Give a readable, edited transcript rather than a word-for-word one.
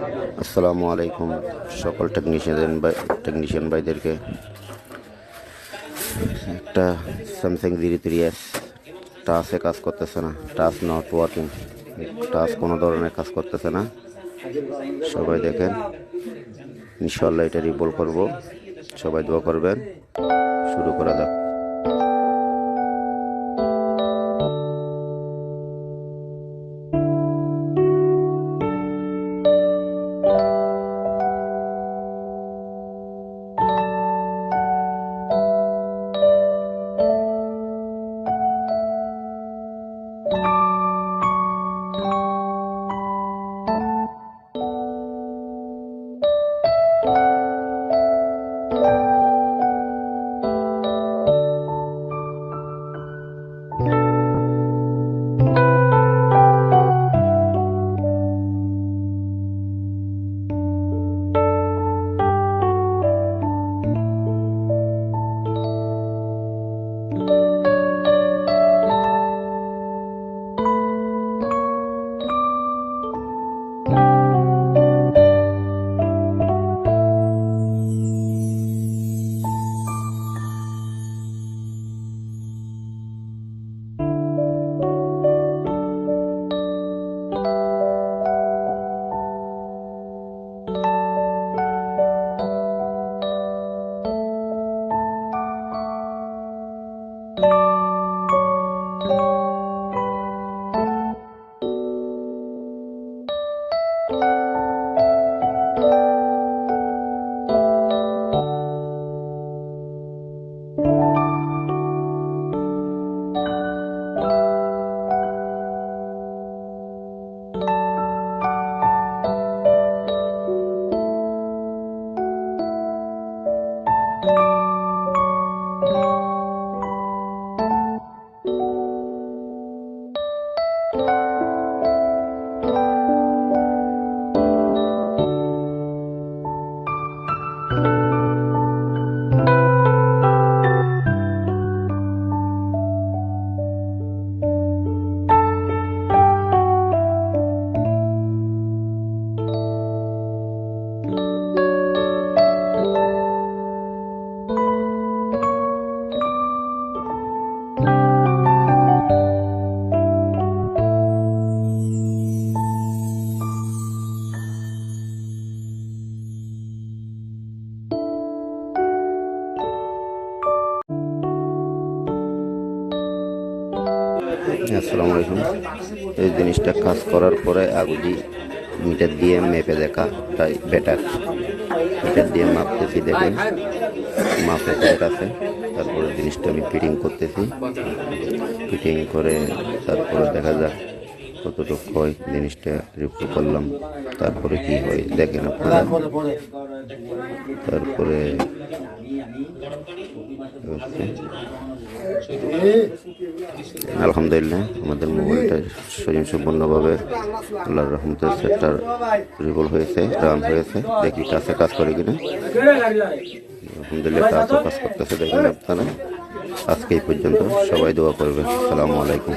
আসসালামু আলাইকুম সকল টেকনিশিয়ান ভাইদেরকে। একটা স্যামসাং 03S টাচে কাজ করতেছে না, টাচ নট ওয়ার্কিং, টাচ কোনো ধরনের কাজ করতেছে না। সবাই দেখেন, ইনশাল্লাহ এটা রিভলভ করব, সবাই দোয়া করবেন। শুরু করা যাক। আসসালামু আলাইকুম। এই জিনিসটা কাজ করার পরে আগুদি মিটার দিয়ে মেপে দেখা তাই বেটার। মিটার দিয়ে মাপতেছি, দেখেন মাপে টাইট আছে। তারপরে জিনিসটা আমি ফিটিং করতেছি, ফিটিং করে তারপরে দেখা যাক কতটুকু হয়। জিনিসটা রিভিউ করলাম, তারপরে কি হয় দেখেন আপনারা। তারপরে আলহামদুলিল্লাহ আমাদের মোবাইলটা সম্পূর্ণভাবে আল্লাহর রহমতে সেটার রিভলভ হয়েছে, রান হয়েছে। দেখি কাছে কাজ করে কিনা। আলহামদুলিল্লাহ কাজও কাজ করতেছে, দেখেন আপনারা। আজকে এই পর্যন্ত, সবাই দোয়া করবেন। আসসালামু আলাইকুম।